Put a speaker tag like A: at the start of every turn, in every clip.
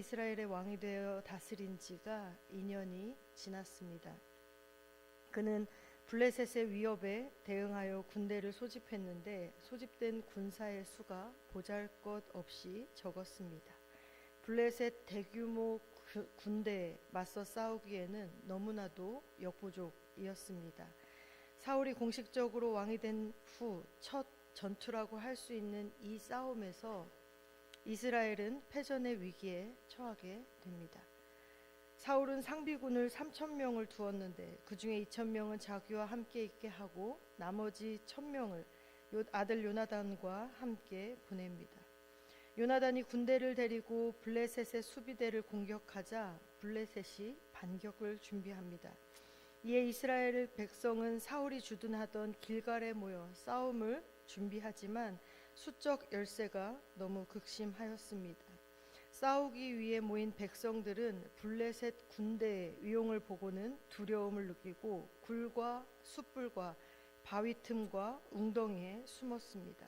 A: 이스라엘의 왕이 되어 다스린 지가 2년이 지났습니다. 그는 블레셋의 위협에 대응하여 군대를 소집했는데 소집된 군사의 수가 보잘것없이 적었습니다. 블레셋 대규모 군대에 맞서 싸우기에는 너무나도 역부족이었습니다. 사울이 공식적으로 왕이 된 후 첫 전투라고 할 수 있는 이 싸움에서 이스라엘은 패전의 위기에 처하게 됩니다. 사울은 상비군을 3,000명을 두었는데 그 중에 2,000명은 자기와 함께 있게 하고 나머지 1,000명을 아들 요나단과 함께 보냅니다. 요나단이 군대를 데리고 블레셋의 수비대를 공격하자 블레셋이 반격을 준비합니다. 이에 이스라엘 백성은 사울이 주둔하던 길갈에 모여 싸움을 준비하지만 수적 열세가 너무 극심하였습니다. 싸우기 위해 모인 백성들은 블레셋 군대의 위용을 보고는 두려움을 느끼고 굴과 숯불과 바위 틈과 웅덩이에 숨었습니다.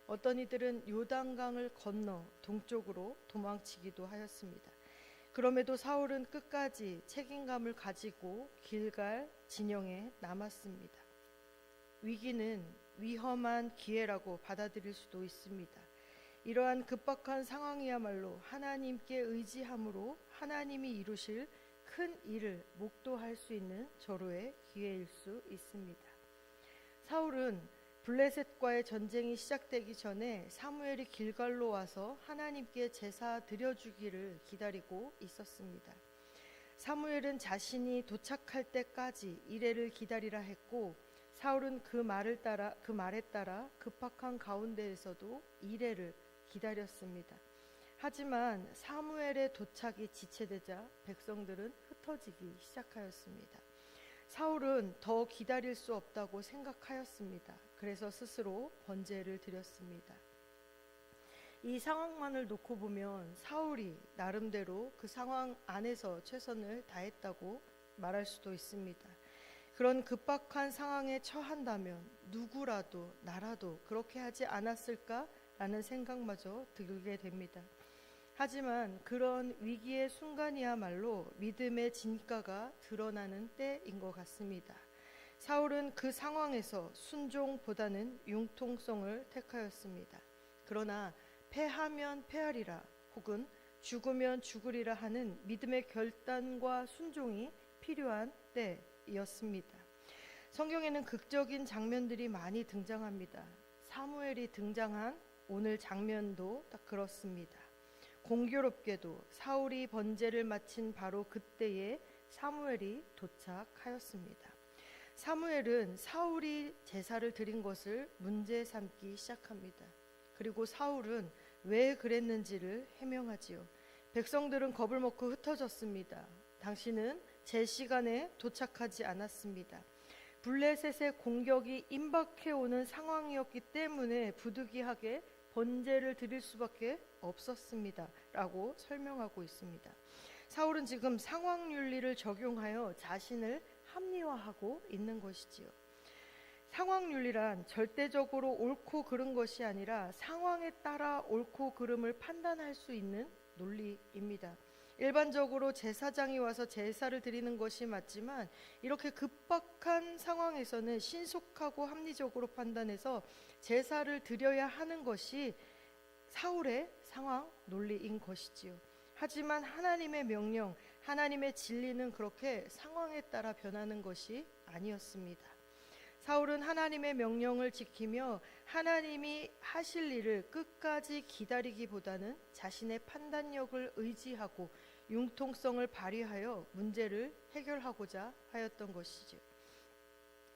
A: 어떤 이들은 요단강을 건너 동쪽으로 도망치기도 하였습니다. 그럼에도 사울은 끝까지 책임감을 가지고 길갈 진영에 남았습니다. 위기는 위험한 기회라고 받아들일 수도 있습니다. 이러한 급박한 상황이야말로 하나님께 의지함으로 하나님이 이루실 큰 일을 목도할 수 있는 절호의 기회일 수 있습니다. 사울은 블레셋과의 전쟁이 시작되기 전에 사무엘이 길갈로 와서 하나님께 제사 드려주기를 기다리고 있었습니다. 사무엘은 자신이 도착할 때까지 이래를 기다리라 했고 사울은 그 말에 따라 급박한 가운데에서도 이래를 기다렸습니다. 하지만 사무엘의 도착이 지체되자 백성들은 흩어지기 시작하였습니다. 사울은 더 기다릴 수 없다고 생각하였습니다. 그래서 스스로 번제를 드렸습니다. 이 상황만을 놓고 보면 사울이 나름대로 그 상황 안에서 최선을 다했다고 말할 수도 있습니다. 그런 급박한 상황에 처한다면 누구라도 나라도 그렇게 하지 않았을까라는 생각마저 들게 됩니다. 하지만 그런 위기의 순간이야말로 믿음의 진가가 드러나는 때인 것 같습니다. 사울은 그 상황에서 순종보다는 융통성을 택하였습니다. 그러나 패하면 패하리라 혹은 죽으면 죽으리라 하는 믿음의 결단과 순종이 필요한 때였습니다. 성경에는 극적인 장면들이 많이 등장합니다. 사무엘이 등장한 오늘 장면도 딱 그렇습니다. 공교롭게도 사울이 번제를 마친 바로 그때에 사무엘이 도착하였습니다. 사무엘은 사울이 제사를 드린 것을 문제 삼기 시작합니다. 그리고 사울은 왜 그랬는지를 해명하지요. 백성들은 겁을 먹고 흩어졌습니다. 당신은 제 시간에 도착하지 않았습니다. 블레셋의 공격이 임박해오는 상황이었기 때문에 부득이하게 번제를 드릴 수밖에 없었습니다. 라고 설명하고 있습니다. 사울은 지금 상황윤리를 적용하여 자신을 합리화하고 있는 것이지요. 상황윤리란 절대적으로 옳고 그른 것이 아니라 상황에 따라 옳고 그름을 판단할 수 있는 논리입니다. 일반적으로 제사장이 와서 제사를 드리는 것이 맞지만 이렇게 급박한 상황에서는 신속하고 합리적으로 판단해서 제사를 드려야 하는 것이 사울의 상황 논리인 것이지요. 하지만 하나님의 명령, 하나님의 진리는 그렇게 상황에 따라 변하는 것이 아니었습니다. 사울은 하나님의 명령을 지키며 하나님이 하실 일을 끝까지 기다리기보다는 자신의 판단력을 의지하고 융통성을 발휘하여 문제를 해결하고자 하였던 것이죠.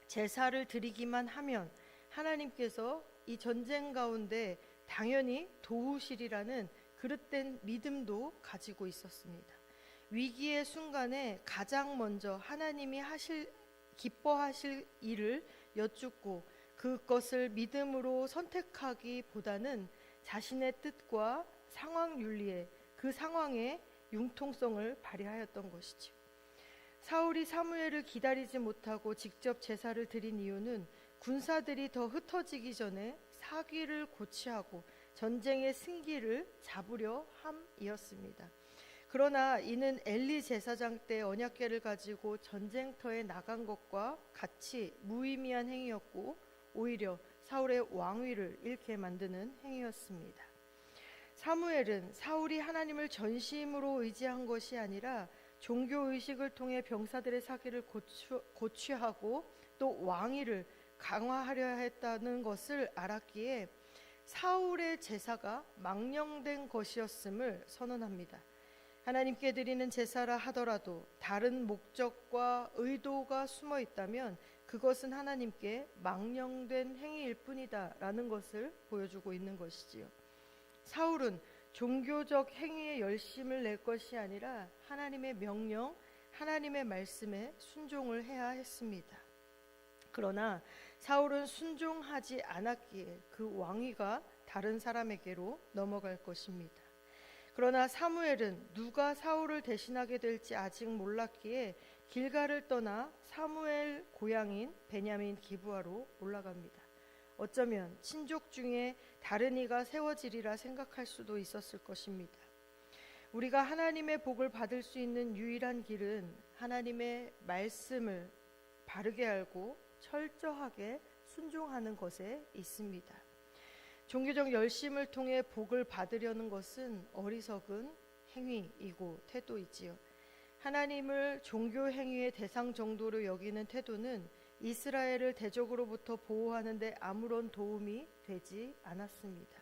A: 제사를 드리기만 하면 하나님께서 이 전쟁 가운데 당연히 도우시리라는 그릇된 믿음도 가지고 있었습니다. 위기의 순간에 가장 먼저 하나님이 기뻐하실 일을 여쭙고 그것을 믿음으로 선택하기보다는 자신의 뜻과 상황 윤리에 그 상황에 융통성을 발휘하였던 것이죠. 사울이 사무엘을 기다리지 못하고 직접 제사를 드린 이유는 군사들이 더 흩어지기 전에 사기를 고취하고 전쟁의 승기를 잡으려 함이었습니다. 그러나 이는 엘리 제사장 때 언약궤를 가지고 전쟁터에 나간 것과 같이 무의미한 행위였고 오히려 사울의 왕위를 잃게 만드는 행위였습니다. 사무엘은 사울이 하나님을 전심으로 의지한 것이 아니라 종교의식을 통해 병사들의 사기를 고취하고 또 왕위를 강화하려 했다는 것을 알았기에 사울의 제사가 망령된 것이었음을 선언합니다. 하나님께 드리는 제사라 하더라도 다른 목적과 의도가 숨어 있다면 그것은 하나님께 망령된 행위일 뿐이다 라는 것을 보여주고 있는 것이지요. 사울은 종교적 행위에 열심을 낼 것이 아니라 하나님의 명령, 하나님의 말씀에 순종을 해야 했습니다. 그러나 사울은 순종하지 않았기에 그 왕위가 다른 사람에게로 넘어갈 것입니다. 그러나 사무엘은 누가 사울을 대신하게 될지 아직 몰랐기에 길갈을 떠나 사무엘 고향인 베냐민 기브아로 올라갑니다. 어쩌면 친족 중에 다른 이가 세워지리라 생각할 수도 있었을 것입니다. 우리가 하나님의 복을 받을 수 있는 유일한 길은 하나님의 말씀을 바르게 알고 철저하게 순종하는 것에 있습니다. 종교적 열심을 통해 복을 받으려는 것은 어리석은 행위이고 태도이지요. 하나님을 종교 행위의 대상 정도로 여기는 태도는 이스라엘을 대적으로부터 보호하는 데 아무런 도움이 되지 않았습니다.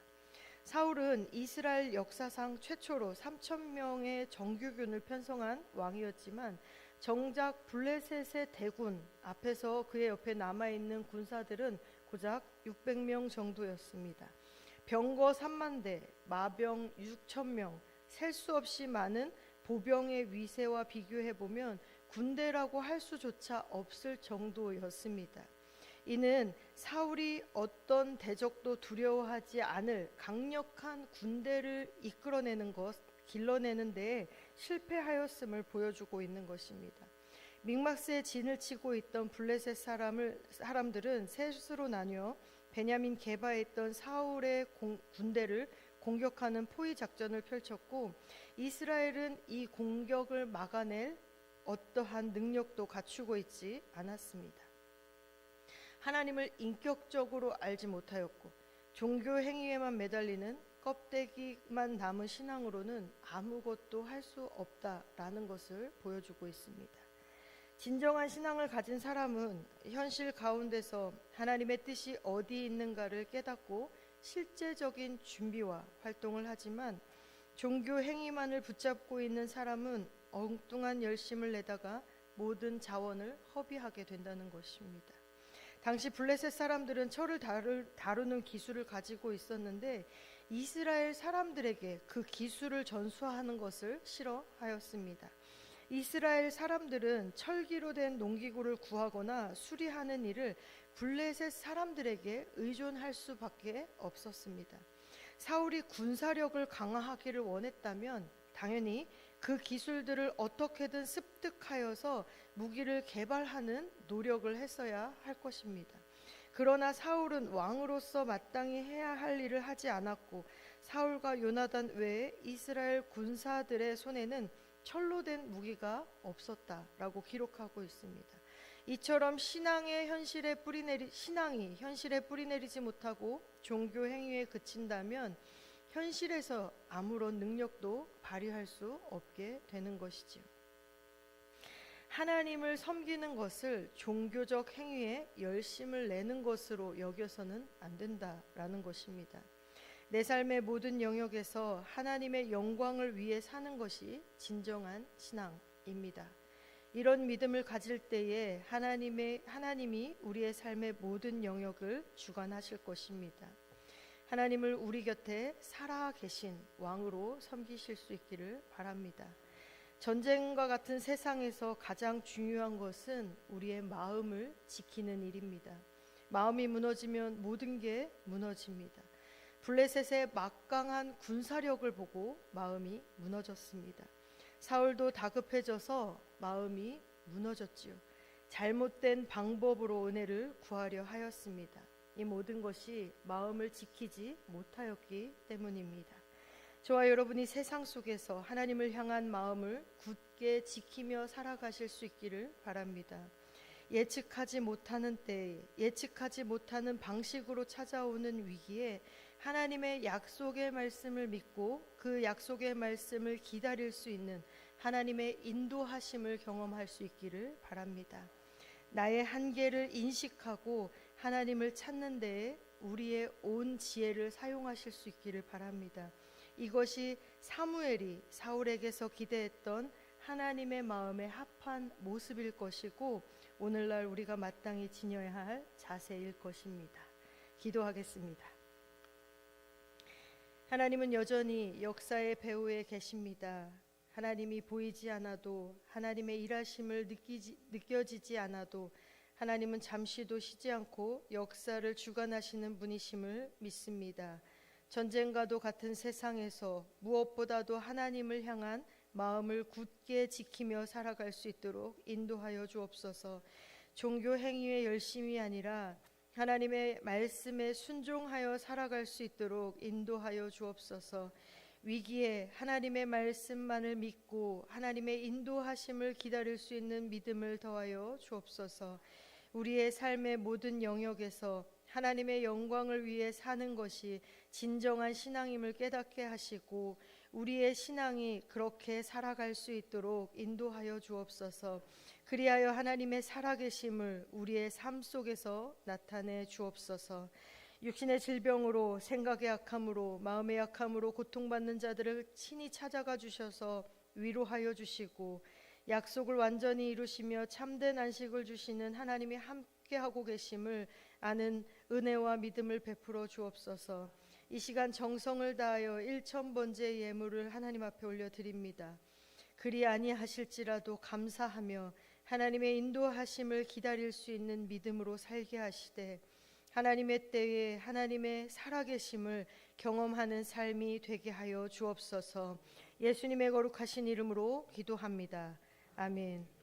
A: 사울은 이스라엘 역사상 최초로 3,000명의 정규군을 편성한 왕이었지만 정작 블레셋의 대군 앞에서 그의 옆에 남아있는 군사들은 고작 600명 정도였습니다. 병거 3만 대, 마병 6,000명, 셀 수 없이 많은 보병의 위세와 비교해보면 군대라고 할 수조차 없을 정도였습니다. 이는 사울이 어떤 대적도 두려워하지 않을 강력한 군대를 이끌어내는 것, 길러내는 데에 실패하였음을 보여주고 있는 것입니다. 믹마스에 진을 치고 있던 블레셋 사람들은 셋으로 나뉘어 베냐민 게바에 있던 사울의 군대를 공격하는 포위 작전을 펼쳤고 이스라엘은 이 공격을 막아낼 어떠한 능력도 갖추고 있지 않았습니다. 하나님을 인격적으로 알지 못하였고 종교 행위에만 매달리는 껍데기만 남은 신앙으로는 아무것도 할 수 없다라는 것을 보여주고 있습니다. 진정한 신앙을 가진 사람은 현실 가운데서 하나님의 뜻이 어디 있는가를 깨닫고 실제적인 준비와 활동을 하지만 종교 행위만을 붙잡고 있는 사람은 엉뚱한 열심을 내다가 모든 자원을 허비하게 된다는 것입니다. 당시 블레셋 사람들은 철을 다루는 기술을 가지고 있었는데 이스라엘 사람들에게 그 기술을 전수하는 것을 싫어하였습니다. 이스라엘 사람들은 철기로 된 농기구를 구하거나 수리하는 일을 블레셋 사람들에게 의존할 수밖에 없었습니다. 사울이 군사력을 강화하기를 원했다면 당연히 그 기술들을 어떻게든 습득하여서 무기를 개발하는 노력을 했어야 할 것입니다. 그러나 사울은 왕으로서 마땅히 해야 할 일을 하지 않았고 사울과 요나단 외에 이스라엘 군사들의 손에는 철로 된 무기가 없었다라고 기록하고 있습니다. 이처럼 신앙이 현실에 뿌리내리지 못하고 종교 행위에 그친다면 현실에서 아무런 능력도 발휘할 수 없게 되는 것이지요. 하나님을 섬기는 것을 종교적 행위에 열심을 내는 것으로 여겨서는 안 된다라는 것입니다. 내 삶의 모든 영역에서 하나님의 영광을 위해 사는 것이 진정한 신앙입니다. 이런 믿음을 가질 때에 하나님이 우리의 삶의 모든 영역을 주관하실 것입니다. 하나님을 우리 곁에 살아 계신 왕으로 섬기실 수 있기를 바랍니다. 전쟁과 같은 세상에서 가장 중요한 것은 우리의 마음을 지키는 일입니다. 마음이 무너지면 모든 게 무너집니다. 블레셋의 막강한 군사력을 보고 마음이 무너졌습니다. 사울도 다급해져서 마음이 무너졌지요. 잘못된 방법으로 은혜를 구하려 하였습니다. 이 모든 것이 마음을 지키지 못하였기 때문입니다. 저와 여러분이 세상 속에서 하나님을 향한 마음을 굳게 지키며 살아가실 수 있기를 바랍니다. 예측하지 못하는 때에 예측하지 못하는 방식으로 찾아오는 위기에 하나님의 약속의 말씀을 믿고 그 약속의 말씀을 기다릴 수 있는 하나님의 인도하심을 경험할 수 있기를 바랍니다. 나의 한계를 인식하고 하나님을 찾는 데에 우리의 온 지혜를 사용하실 수 있기를 바랍니다. 이것이 사무엘이 사울에게서 기대했던 하나님의 마음에 합한 모습일 것이고 오늘날 우리가 마땅히 지녀야 할 자세일 것입니다. 기도하겠습니다. 하나님은 여전히 역사의 배후에 계십니다. 하나님이 보이지 않아도 하나님의 일하심을 느껴지지 않아도 하나님은 잠시도 쉬지 않고 역사를 주관하시는 분이심을 믿습니다. 전쟁과도 같은 세상에서 무엇보다도 하나님을 향한 마음을 굳게 지키며 살아갈 수 있도록 인도하여 주옵소서. 종교 행위의 열심이 아니라 하나님의 말씀에 순종하여 살아갈 수 있도록 인도하여 주옵소서. 위기에 하나님의 말씀만을 믿고 하나님의 인도하심을 기다릴 수 있는 믿음을 더하여 주옵소서. 우리의 삶의 모든 영역에서 하나님의 영광을 위해 사는 것이 진정한 신앙임을 깨닫게 하시고 우리의 신앙이 그렇게 살아갈 수 있도록 인도하여 주옵소서. 그리하여 하나님의 살아계심을 우리의 삶 속에서 나타내 주옵소서. 육신의 질병으로 생각의 약함으로 마음의 약함으로 고통받는 자들을 친히 찾아가 주셔서 위로하여 주시고 약속을 완전히 이루시며 참된 안식을 주시는 하나님이 함께하고 계심을 아는 은혜와 믿음을 베풀어 주옵소서. 이 시간 정성을 다하여 1,000번째 예물을 하나님 앞에 올려드립니다. 그리 아니하실지라도 감사하며 하나님의 인도하심을 기다릴 수 있는 믿음으로 살게 하시되 하나님의 때에 하나님의 살아계심을 경험하는 삶이 되게 하여 주옵소서. 예수님의 거룩하신 이름으로 기도합니다. 아멘.